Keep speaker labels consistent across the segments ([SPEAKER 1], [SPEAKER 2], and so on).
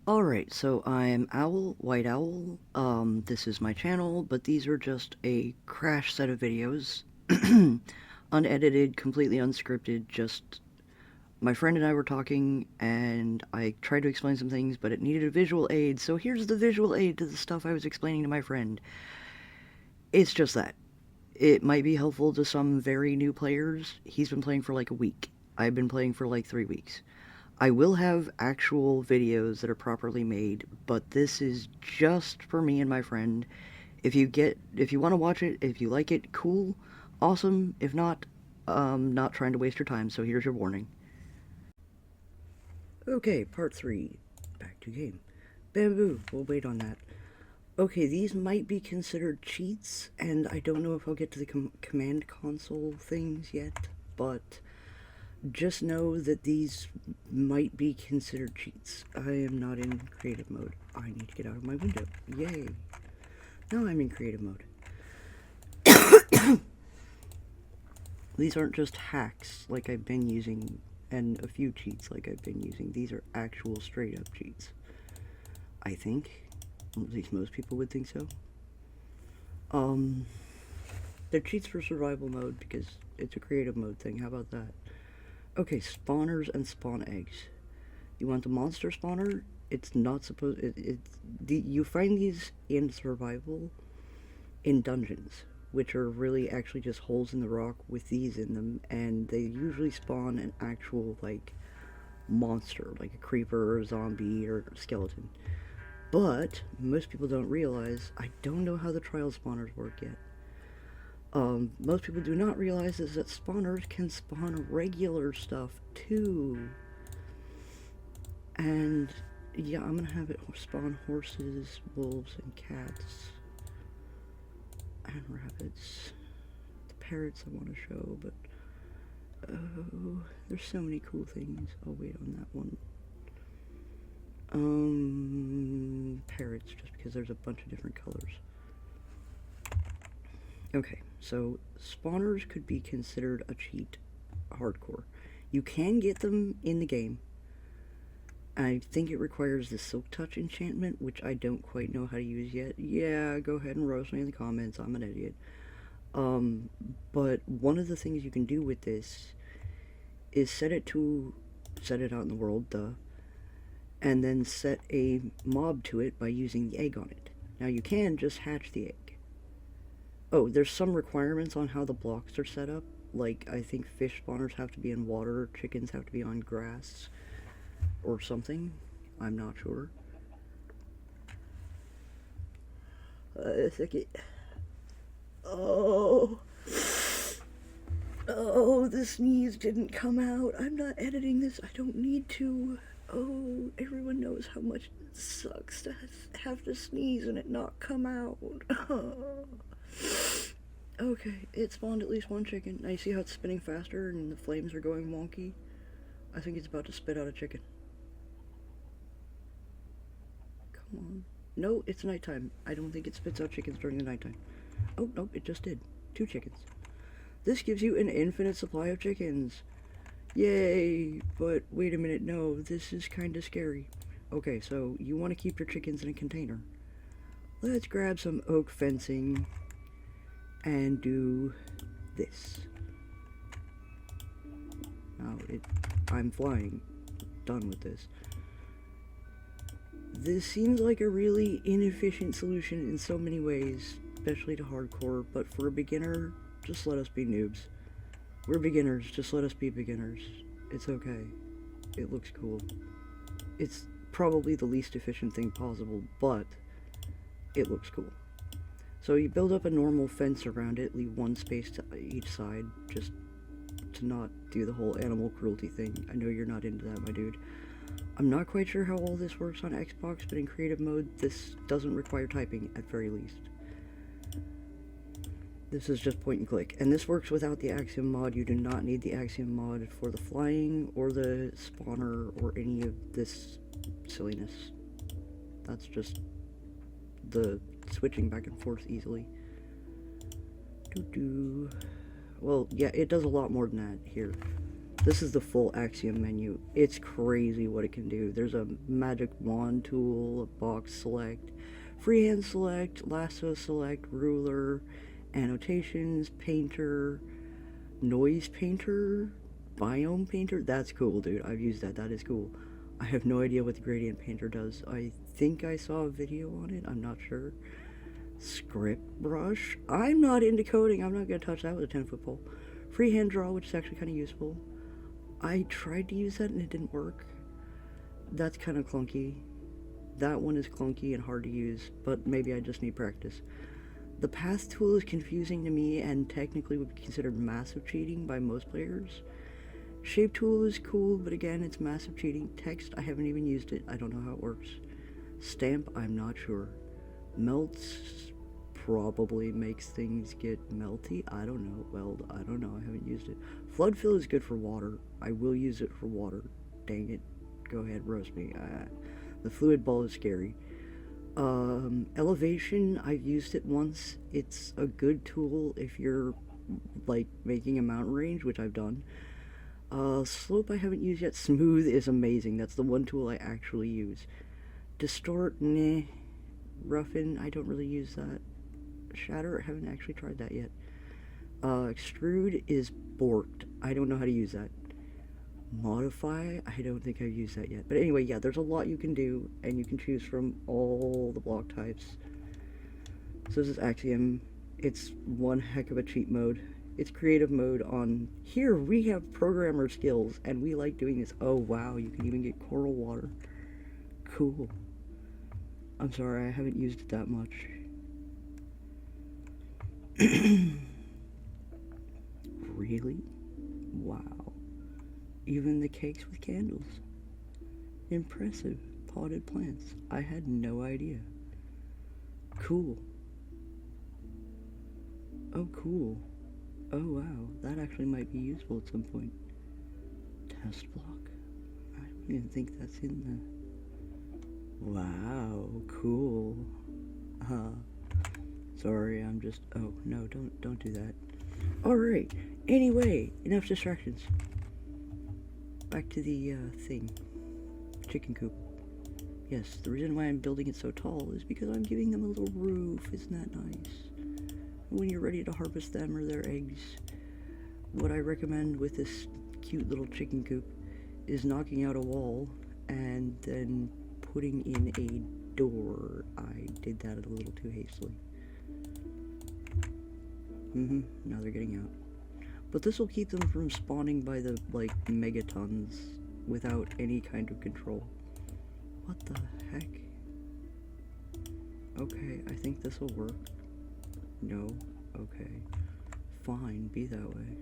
[SPEAKER 1] Alright, so I'm Owl, White Owl. This is my channel, but these are just a crash set of videos. Unedited, completely unscripted, just my friend and I were talking, and I tried to explain some things, but it needed a visual aid, so here's the visual aid to the stuff I was explaining to my friend. It's just that. It might be helpful to some very new players. He's been playing for like a week. I've been playing for like 3 weeks. I will have actual videos that are properly made, but this is just for me and my friend. If you want to watch it, if you like it, cool, awesome. If not, not trying to waste your time, so here's your warning. Okay, part 3. Back to game. Bamboo, we'll wait on that. Okay, these might be considered cheats, and I don't know if I'll get to the command console things yet, but just know that these might be considered cheats. I am not in creative mode. I need to get out of my window. Yay. Now I'm in creative mode. These aren't just hacks like I've been using and a few cheats like I've been using. These are actual straight up cheats. I think. At least most people would think so. They're cheats for survival mode because it's a creative mode thing. How about that? Okay, spawners and spawn eggs. You want the monster spawner? It's not supposed. You find these in survival in dungeons, which are really actually just holes in the rock with these in them, and they usually spawn an actual like monster, like a creeper or a zombie or a skeleton. But most people don't realize. I don't know how the trial spawners work yet. Most people do not realize is that spawners can spawn regular stuff too. And yeah, I'm gonna have it spawn horses, wolves, and cats, and rabbits. The parrots I want to show, but oh, there's so many cool things. I'll wait on that one. Parrots, just because there's a bunch of different colors. Okay, so spawners could be considered a cheat hardcore. You can get them in the game. I think it requires the Silk Touch enchantment, which I don't quite know how to use yet. Yeah, go ahead and roast me in the comments. I'm an idiot. But one of the things you can do with this is set it out in the world, and then set a mob to it by using the egg on it. Now you can just hatch the egg. Oh, there's some requirements on how the blocks are set up. Like, I think fish spawners have to be in water, chickens have to be on grass, or something. I'm not sure. A second. Oh. Oh, the sneeze didn't come out. I'm not editing this. I don't need to. Oh, everyone knows how much it sucks to have to sneeze and it not come out. Okay, it spawned at least one chicken. Now you see how it's spinning faster and the flames are going wonky? I think it's about to spit out a chicken. Come on. No, it's nighttime. I don't think it spits out chickens during the nighttime. Oh, nope, it just did. 2 chickens. This gives you an infinite supply of chickens. Yay! But wait a minute, no, this is kind of scary. Okay, so you want to keep your chickens in a container. Let's grab some oak fencing and do this. Now, I'm flying. Done with this. This seems like a really inefficient solution in so many ways, especially to hardcore, but for a beginner, just let us be noobs. We're beginners, just let us be beginners. It's okay. It looks cool. It's probably the least efficient thing possible, but it looks cool. So you build up a normal fence around it, leave one space to each side, just to not do the whole animal cruelty thing. I know you're not into that, my dude. I'm not quite sure how all this works on Xbox, but in creative mode, this doesn't require typing, at very least. This is just point and click. And this works without the Axiom mod. You do not need the Axiom mod for the flying, or the spawner, or any of this silliness. That's just the switching back and forth easily. Well, yeah, it does a lot more than that here. This is the full Axiom menu. It's crazy what it can do. There's a magic wand tool, a box select, freehand select, lasso select, ruler, annotations, painter, noise painter, biome painter. That's cool, dude. I've used that. That is cool. I have no idea what the gradient painter does. I think I saw a video on it. I'm not sure. Script brush. I'm not into coding. I'm not going to touch that with a 10-foot pole. Freehand draw, which is actually kind of useful. I tried to use that and it didn't work. That's kind of clunky. That one is clunky and hard to use, but maybe I just need practice. The path tool is confusing to me and technically would be considered massive cheating by most players. Shape tool is cool, but again, it's massive cheating. Text, I haven't even used it. I don't know how it works. Stamp, I'm not sure. Melts probably makes things get melty. I don't know. Weld, I don't know. I haven't used it. Flood fill is good for water. I will use it for water. Dang it. Go ahead, roast me. The fluid ball is scary. Elevation, I've used it once. It's a good tool if you're like making a mountain range, which I've done. Slope I haven't used yet. Smooth is amazing. That's the one tool I actually use. Distort, nah. Roughen, I don't really use that. Shatter, I haven't actually tried that yet. Extrude is borked. I don't know how to use that. Modify, I don't think I've used that yet. But anyway, yeah, there's a lot you can do, and you can choose from all the block types. So this is Axiom. It's one heck of a cheat mode. It's creative mode on here. We have programmer skills, and we like doing this. Oh, wow, you can even get coral water. Cool. I'm sorry, I haven't used it that much. Really? Wow. Even the cakes with candles. Impressive. Potted plants. I had no idea. Cool. Oh, cool. Oh, wow. That actually might be useful at some point. Test block. I don't even think that's in the... Wow. Cool. Sorry, I'm just... Oh, no, don't do that. Alright. Anyway, enough distractions. Back to the, thing. Chicken coop. Yes, the reason why I'm building it so tall is because I'm giving them a little roof. Isn't that nice? When you're ready to harvest them or their eggs, what I recommend with this cute little chicken coop is knocking out a wall and then putting in a door. I did that a little too hastily. Now they're getting out. But this will keep them from spawning by the, like, megatons without any kind of control. What the heck? Okay, I think this will work. No? Okay. Fine, be that way.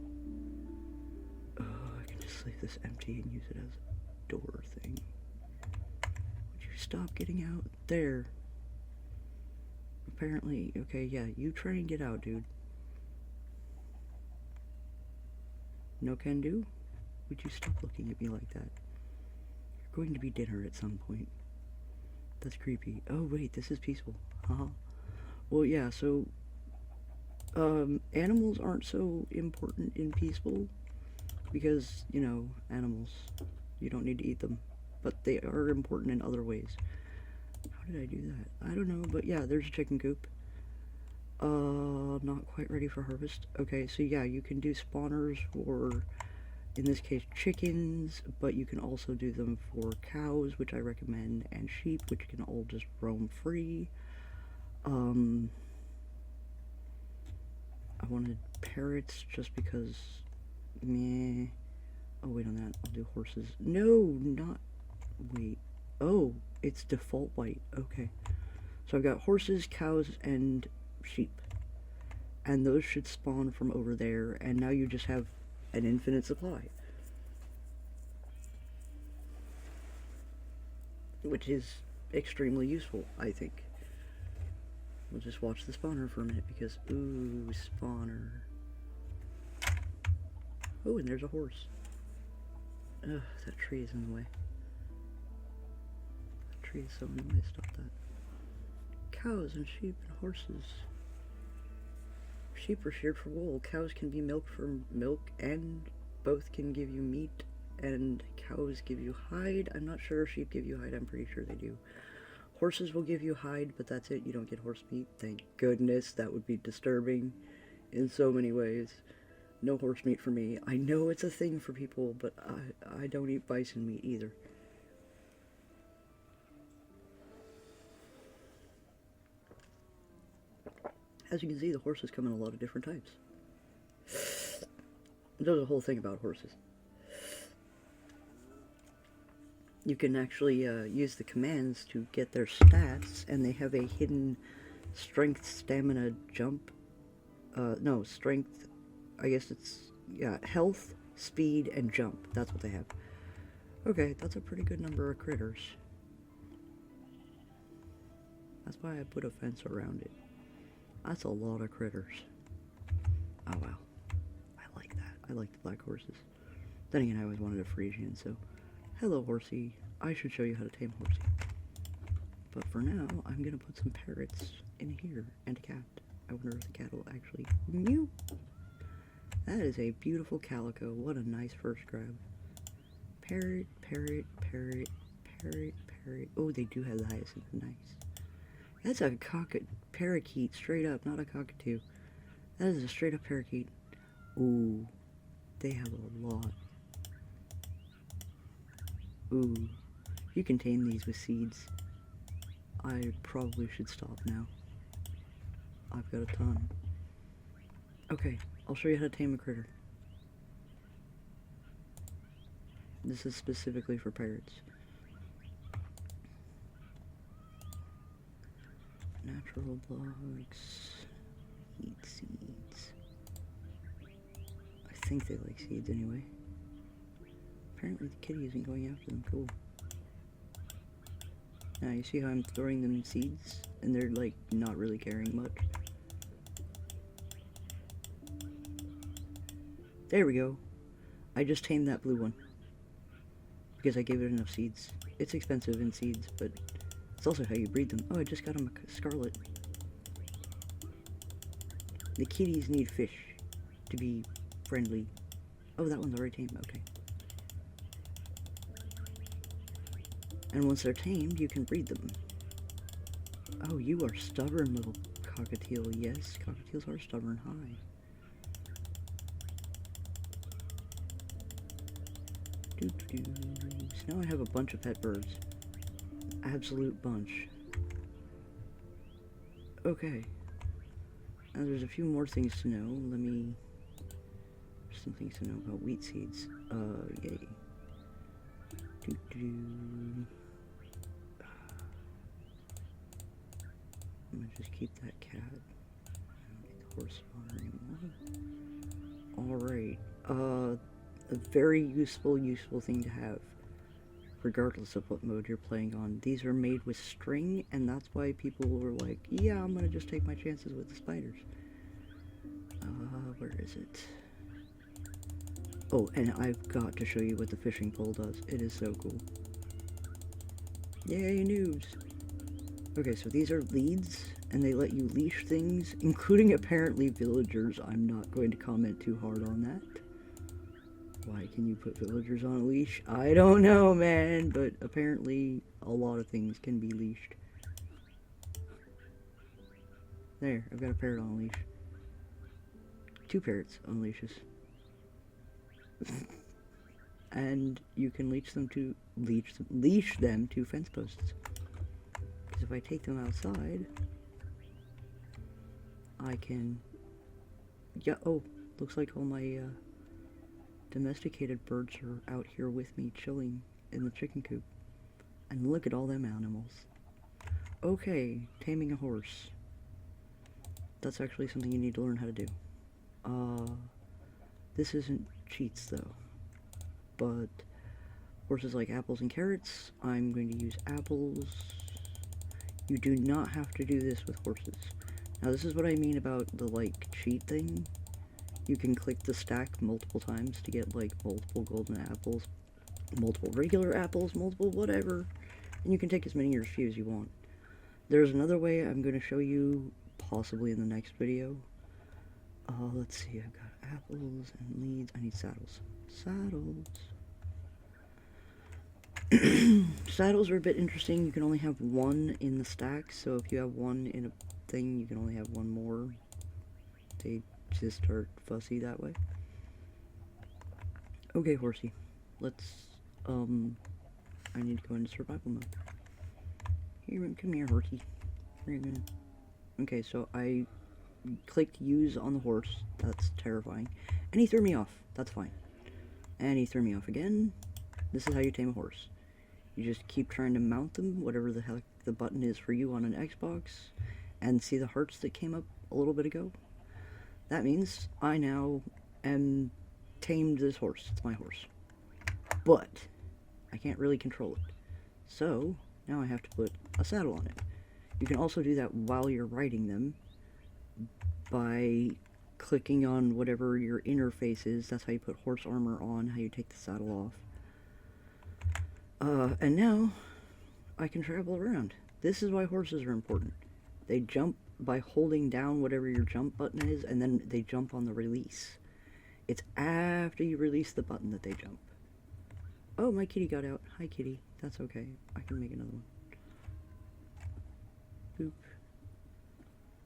[SPEAKER 1] Oh, I can just leave this empty and use it as a door thing. Would you stop getting out? There. Apparently, okay, yeah, you try and get out, dude. No can do? Would you stop looking at me like that? You're going to be dinner at some point. That's creepy. Oh, wait, this is peaceful. Haha. Well, yeah, so... animals aren't so important in peaceful. Because, you know, animals. You don't need to eat them. But they are important in other ways. How did I do that? I don't know, but yeah, there's a chicken coop. Not quite ready for harvest. Okay, so yeah, you can do spawners for, in this case, chickens, but you can also do them for cows, which I recommend, and sheep, which can all just roam free. I wanted parrots just because, meh. Oh, wait on that. I'll do horses. No, not, wait. Oh, it's default white. Okay. So I've got horses, cows, and sheep. And those should spawn from over there, and now you just have an infinite supply. Which is extremely useful, I think. We'll just watch the spawner for a minute, because, ooh, spawner. Oh, and there's a horse. Ugh, that tree is in the way. That tree is so in the way, stop that. Cows and sheep and horses. Sheep are sheared for wool. Cows can be milked for milk and both can give you meat, and cows give you hide. I'm not sure if sheep give you hide, I'm pretty sure they do. Horses will give you hide, but that's it, you don't get horse meat. Thank goodness, that would be disturbing in so many ways. No horse meat for me. I know it's a thing for people, but I don't eat bison meat either. As you can see, the horses come in a lot of different types. There's a whole thing about horses. You can actually use the commands to get their stats, and they have a hidden strength, stamina, jump. No, strength, I guess it's, yeah, health, speed, and jump. That's what they have. Okay, that's a pretty good number of critters. That's why I put a fence around it. That's a lot of critters. Oh wow. I like that. I like the black horses. Then again, I always wanted a Frisian, so... Hello, horsey. I should show you how to tame a horsey. But for now, I'm gonna put some parrots in here, and a cat. I wonder if the cat will actually mew. That is a beautiful calico. What a nice first grab. Parrot, parrot, parrot, parrot, parrot. Oh, they do have the hyacinth. Nice. That's a parakeet, straight up, not a cockatoo. That is a straight up parakeet. Ooh, they have a lot. Ooh, you can tame these with seeds. I probably should stop now. I've got a ton. Okay, I'll show you how to tame a critter. This is specifically for parrots. Natural blocks, eat seeds. I think they like seeds anyway. Apparently the kitty isn't going after them. Cool. Now you see how I'm throwing them seeds and they're like not really caring much. There we go. I just tamed that blue one because I gave it enough seeds. It's expensive in seeds, but it's also how you breed them. Oh, I just got him a scarlet. The kitties need fish to be friendly. Oh, that one's already tamed. Okay. And once they're tamed, you can breed them. Oh, you are stubborn, little cockatiel. Yes, cockatiels are stubborn. Hi. So now I have a bunch of pet birds. Absolute bunch. Okay. Now there's a few more things to know. Let me... There's some things to know about wheat seeds. Yay. I'm gonna just keep that cat. I don't need the horse anymore. Alright. A very useful thing to have, regardless of what mode you're playing on. These are made with string, and that's why people were like, yeah, I'm gonna just take my chances with the spiders. Where is it? Oh, and I've got to show you what the fishing pole does. It is so cool. Yay, noobs! Okay, so these are leads, and they let you leash things, including apparently villagers. I'm not going to comment too hard on that. Why can you put villagers on a leash? I don't know, man, but apparently a lot of things can be leashed. There, I've got a parrot on a leash. 2 parrots on leashes. And you can leash them to fence posts. Because if I take them outside, I can... Yeah, oh, looks like all my domesticated birds are out here with me chilling in the chicken coop. And look at all them animals. Okay, taming a horse. That's actually something you need to learn how to do. This isn't cheats though, but horses like apples and carrots. I'm going to use apples. You do not have to do this with horses. Now this is what I mean about the like cheat thing. You can click the stack multiple times to get like multiple golden apples, multiple regular apples, multiple whatever, and you can take as many or as few as you want. There's another way I'm going to show you possibly in the next video. Let's see, I've got apples and leads. I need saddles. Saddles. Saddles are a bit interesting. You can only have one in the stack, so if you have one in a thing, you can only have one more. They just are fussy that way. Okay, horsey. Let's, I need to go into survival mode. Here, come here, horsey. Where are you gonna... Okay, so I clicked use on the horse. That's terrifying. And he threw me off. That's fine. And he threw me off again. This is how you tame a horse. You just keep trying to mount them, whatever the heck the button is for you on an Xbox. And see the hearts that came up a little bit ago? That means I now am tamed this horse. It's my horse. But I can't really control it. So now I have to put a saddle on it. You can also do that while you're riding them by clicking on whatever your interface is. That's how you put horse armor on, how you take the saddle off. And now I can travel around. This is why horses are important. They jump by holding down whatever your jump button is, and then they jump on the release. It's after you release the button that they jump. Oh, my kitty got out. Hi, kitty. That's okay. I can make another one. Boop.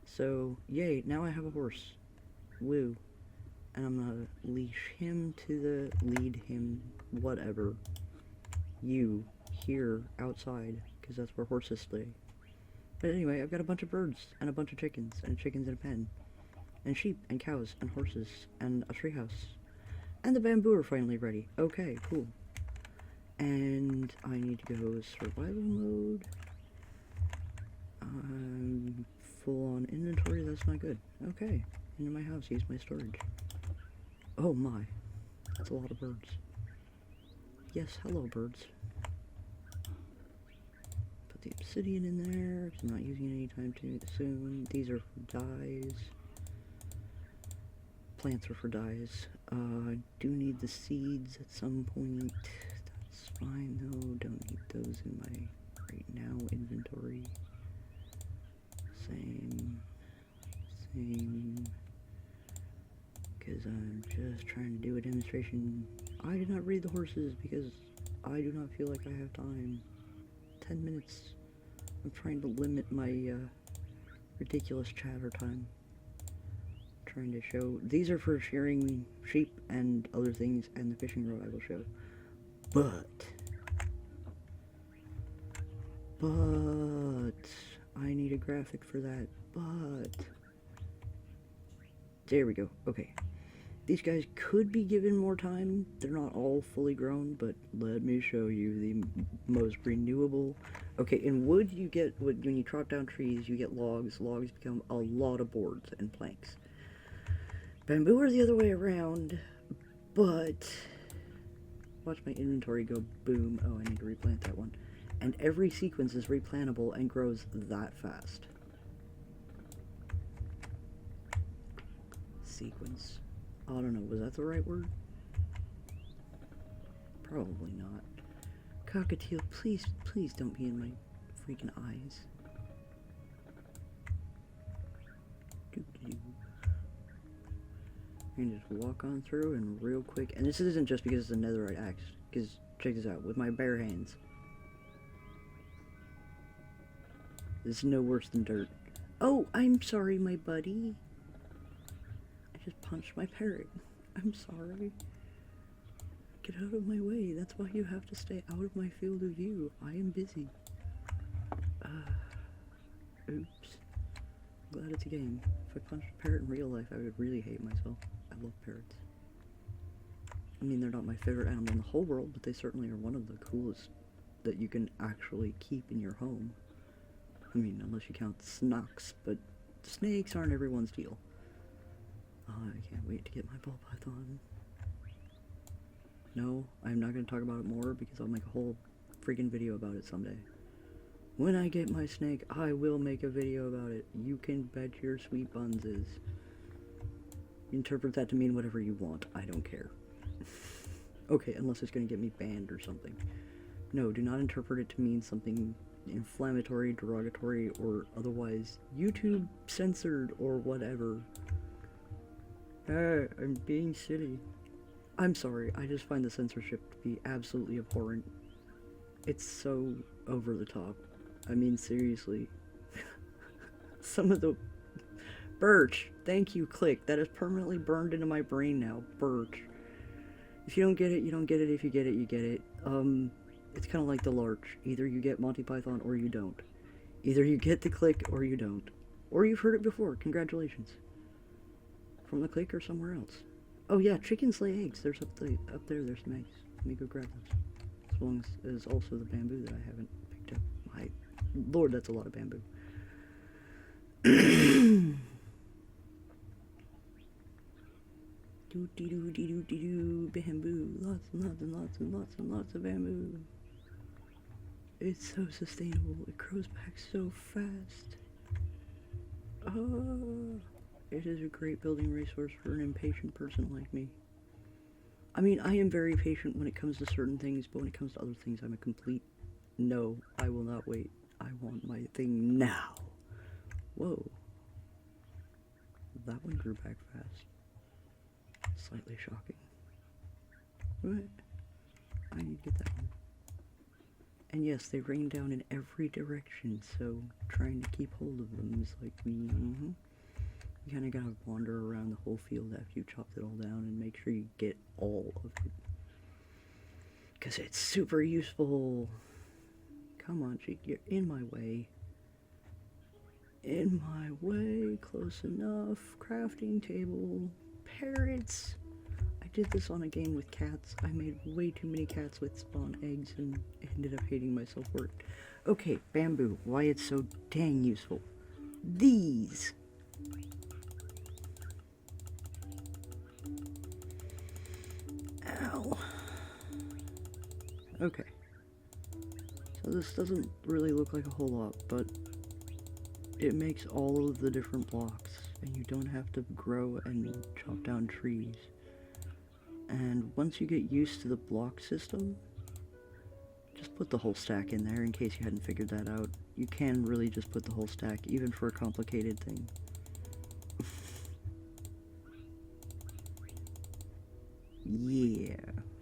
[SPEAKER 1] So, yay, now I have a horse. Woo. And I'm gonna leash him to the... lead him... whatever. You. Here. Outside. Because that's where horses stay. But anyway, I've got a bunch of birds. And a bunch of chickens. And chickens in a pen. And sheep. And cows. And horses. And a treehouse. And the bamboo are finally ready. Okay, cool. And I need to go survival mode. Full on inventory, that's not good. Okay, into my house, use my storage. Oh my, that's a lot of birds. Yes, hello birds. Put the obsidian in there, because I'm not using it anytime soon. These are for dyes. Plants are for dyes. I do need the seeds at some point. That's fine though, don't need those in my right now inventory. Same, because I'm just trying to do a demonstration. I did not read the horses because I do not feel like I have time. 10 minutes. I'm trying to limit my ridiculous chatter time. Trying to show, these are for shearing sheep and other things, and the fishing rod I will show. But I need a graphic for that, but there we go. Okay, these guys could be given more time. They're not all fully grown, but let me show you the most renewable. Okay, in wood you get, when you chop down trees, you get logs. Logs become a lot of boards and planks. Bamboo are the other way around, but watch my inventory go boom. Oh, I need to replant that one. And every sequence is replantable and grows that fast. Sequence. I don't know, was that the right word? Probably not. Cockatiel, please don't be in my freaking eyes. And just walk on through and real quick. And this isn't just because it's a netherite axe. Because, check this out, with my bare hands. This is no worse than dirt. Oh, I'm sorry, my buddy. I just punched my parrot. I'm sorry. Get out of my way. That's why you have to stay out of my field of view. I am busy. Oops. I'm glad it's a game. If I punched a parrot in real life, I would really hate myself. I love parrots. I mean, they're not my favorite animal in the whole world, but they certainly are one of the coolest that you can actually keep in your home. I mean, unless you count snakes, but snakes aren't everyone's deal. Oh, I can't wait to get my ball python. No, I'm not going to talk about it more because I'll make a whole freaking video about it someday. When I get my snake, I will make a video about it. You can bet your sweet bunses. Interpret that to mean whatever you want. I don't care. Okay, unless it's going to get me banned or something. No, do not interpret it to mean something inflammatory, derogatory, or otherwise YouTube censored or whatever. I'm being silly. I'm sorry, I just find the censorship to be absolutely abhorrent. It's so over the top. I mean, seriously. Some of the... Birch! Thank you, click. That is permanently burned into my brain now. Birch. If you don't get it, you don't get it. If you get it, you get it. It's kind of like the larch. Either you get Monty Python or you don't. Either you get the click or you don't. Or you've heard it before. Congratulations. From the click or somewhere else. Oh yeah, chickens lay eggs. There's up there. There's some eggs. Let me go grab those. As long as also the bamboo that I haven't picked up. My lord, that's a lot of bamboo. Bamboo. Lots and lots and lots and lots and lots of bamboo. It's so sustainable. It grows back so fast. Oh, it is a great building resource for an impatient person like me. I mean, I am very patient when it comes to certain things, but when it comes to other things, I'm a complete no. I will not wait. I want my thing now. Whoa. That one grew back fast. Slightly shocking. What? I need to get that one. And yes, they rain down in every direction, so trying to keep hold of them is like me. You kind of gotta wander around the whole field after you chopped it all down and make sure you get all of it. Because it's super useful. Come on, Cheek, you're in my way. In my way, close enough. Crafting table. Parrots. I did this on a game with cats. I made way too many cats with spawn eggs and ended up hating myself for it. Okay, bamboo. Why it's so dang useful. These. Ow. Okay. So this doesn't really look like a whole lot, but it makes all of the different blocks, and you don't have to grow and chop down trees. And once you get used to the block system, just put the whole stack in there in case you hadn't figured that out. You can really just put the whole stack, even for a complicated thing. Yeah,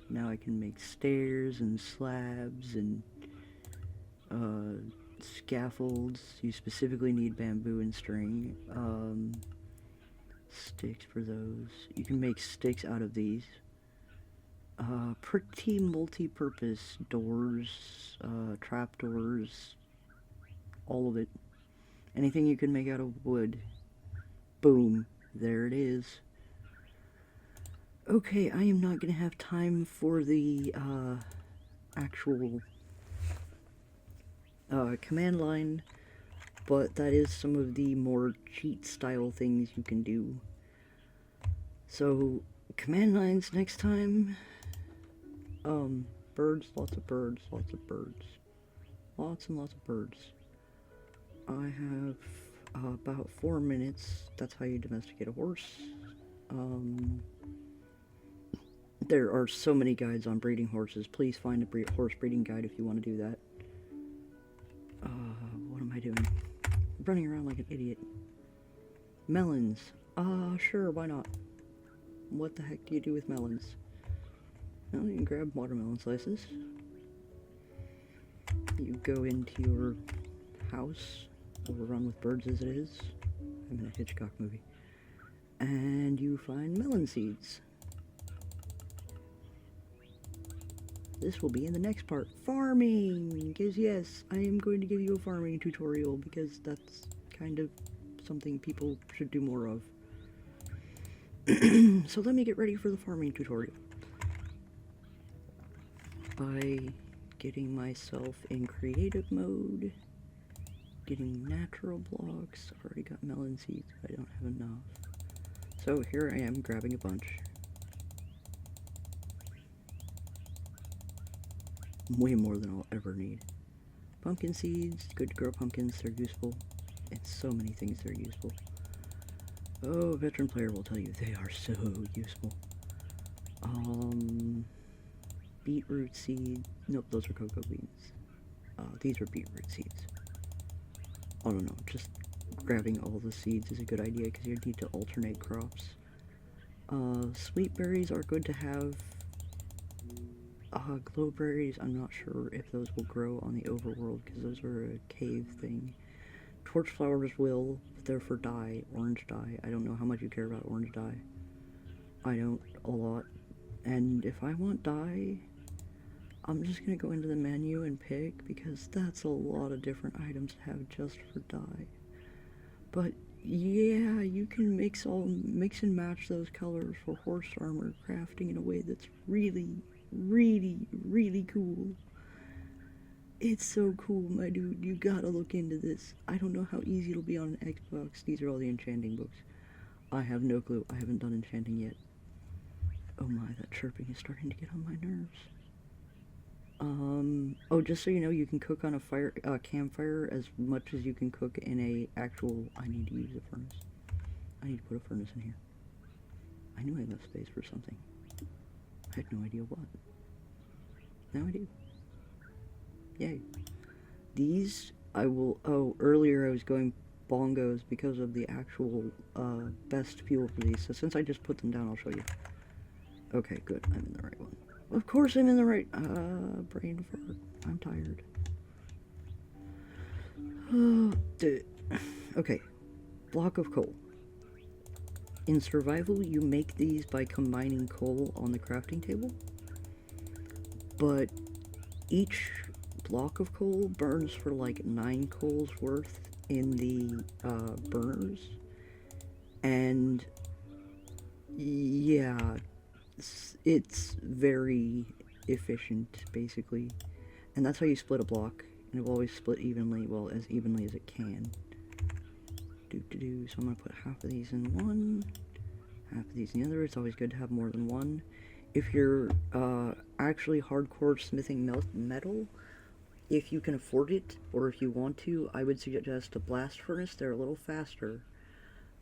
[SPEAKER 1] now I can make stairs and slabs and scaffolds. You specifically need bamboo and string. Sticks for those. You can make sticks out of these. Pretty multi-purpose doors, trapdoors, all of it. Anything you can make out of wood. Boom. There it is. Okay, I am not going to have time for the actual command line, but that is some of the more cheat style things you can do. So, command lines next time. Birds, lots of birds, lots of birds. Lots and lots of birds. I have about 4 minutes. That's how you domesticate a horse. There are so many guides on breeding horses. Please find a horse breeding guide if you want to do that. What am I doing? I'm running around like an idiot. Melons. Sure, why not? What the heck do you do with melons? Well, you can grab watermelon slices. You go into your house, overrun with birds as it is. I'm in a Hitchcock movie. And you find melon seeds. This will be in the next part. Farming! Because yes, I am going to give you a farming tutorial because that's kind of something people should do more of. So let me get ready for the farming tutorial. By getting myself in creative mode, getting natural blocks. I've already got melon seeds, but I don't have enough. So here I am grabbing a bunch. Way more than I'll ever need. Pumpkin seeds, good to grow pumpkins, they're useful. In so many things they're useful. Oh, a veteran player will tell you they are so useful. Beetroot seed. Nope, those are cocoa beans. These are beetroot seeds. I don't know, just grabbing all the seeds is a good idea because you need to alternate crops. Sweet berries are good to have. Glowberries, I'm not sure if those will grow on the overworld because those are a cave thing. Torch flowers will, but they're for dye, orange dye. I don't know how much you care about orange dye. I don't a lot. And if I want dye, I'm just gonna go into the menu and pick because that's a lot of different items to have just for dye. But yeah, you can mix and match those colors for horse armor crafting in a way that's really, really, really cool. It's so cool, my dude. You gotta look into this. I don't know how easy it'll be on an Xbox. These are all the enchanting books. I have no clue. I haven't done enchanting yet. Oh my, that chirping is starting to get on my nerves. Oh, just so you know, you can cook on a campfire as much as you can cook in a actual. I need to use a furnace. I need to put a furnace in here. I knew I left space for something. I had no idea what. Now I do. Yay. These, I will. Oh, earlier I was going bongos because of the actual best fuel for these. So since I just put them down, I'll show you. Okay, good. I'm in the right one. Of course I'm in the right, brain fart. I'm tired. Okay, block of coal. In survival, you make these by combining coal on the crafting table, but each block of coal burns for like 9 coals worth in the burners, and yeah, it's very efficient, basically. And that's how you split a block. And it will always split evenly, well, as evenly as it can. So I'm going to put half of these in one, half of these in the other. It's always good to have more than one. If you're actually hardcore smithing metal, if you can afford it, or if you want to, I would suggest a blast furnace. They're a little faster.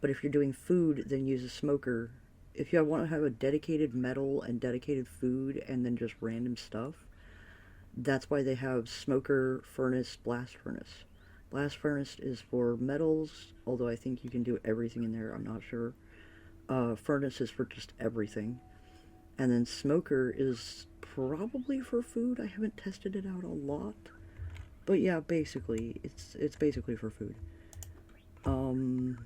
[SPEAKER 1] But if you're doing food, then use a smoker. If you want to have a dedicated metal and dedicated food and then just random stuff, that's why they have smoker, furnace, blast furnace. Blast furnace is for metals, although I think you can do everything in there, I'm not sure. Furnace is for just everything. And then smoker is probably for food. I haven't tested it out a lot. But yeah, basically, it's basically for food. I'm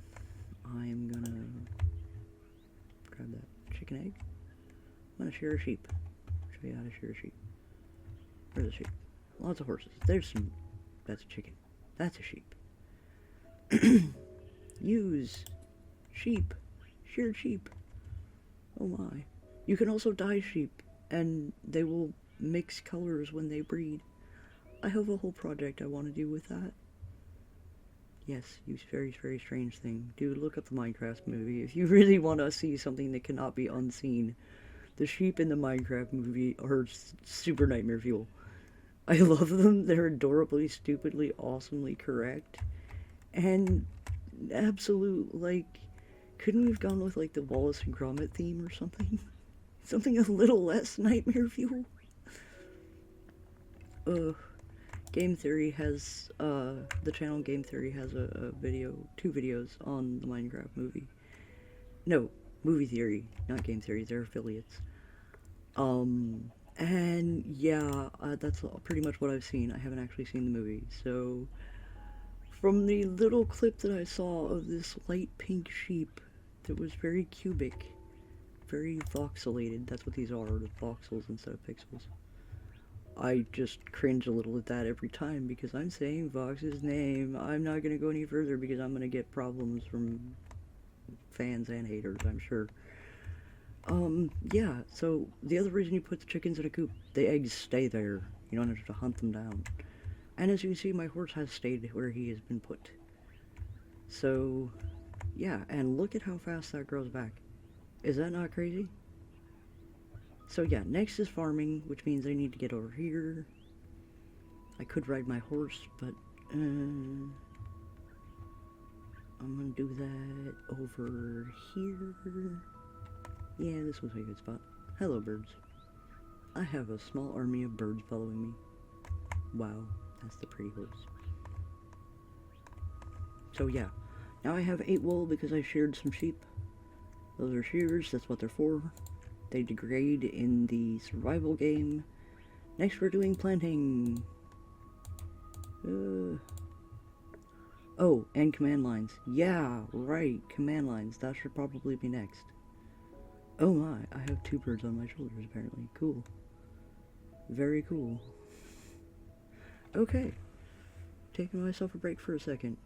[SPEAKER 1] gonna grab that chicken egg. I'm gonna shear a sheep. Show you how to shear a sheep. Where's the sheep? Lots of horses. There's some. That's a chicken. That's a sheep. Use sheep. Sheared sheep. Oh my. You can also dye sheep, and they will mix colors when they breed. I have a whole project I want to do with that. Yes, use very, very strange thing. Dude, look up the Minecraft movie. If you really want to see something that cannot be unseen, the sheep in the Minecraft movie are super nightmare fuel. I love them. They're adorably, stupidly, awesomely correct. And absolute, like, couldn't we have gone with, like, the Wallace and Gromit theme or something? Something a little less nightmare fuel? Game Theory has, the channel Game Theory has a video, 2 videos on the Minecraft movie. No, Movie Theory, not Game Theory, they're affiliates. And yeah, that's pretty much what I've seen. I haven't actually seen the movie, so from the little clip that I saw of this light pink sheep that was very cubic, very voxelated, that's what these are, voxels instead of pixels. I just cringe a little at that every time because I'm saying Vox's name. I'm not gonna go any further because I'm gonna get problems from fans and haters, I'm sure. Yeah, so the other reason you put the chickens in a coop, the eggs stay there. You don't have to hunt them down. And as you can see, my horse has stayed where he has been put. So, yeah, and look at how fast that grows back. Is that not crazy? So yeah, next is farming, which means I need to get over here. I could ride my horse, but I'm gonna do that over here. Yeah, this was a good spot. Hello, birds. I have a small army of birds following me. Wow, that's the pretty horse. So yeah, now I have 8 wool because I sheared some sheep. Those are shears, that's what they're for. They degrade in the survival game. Next we're doing planting. Oh, and command lines. Yeah, right, command lines. That should probably be next. Oh my, I have 2 birds on my shoulders apparently. Cool. Very cool. Okay. Taking myself a break for a second.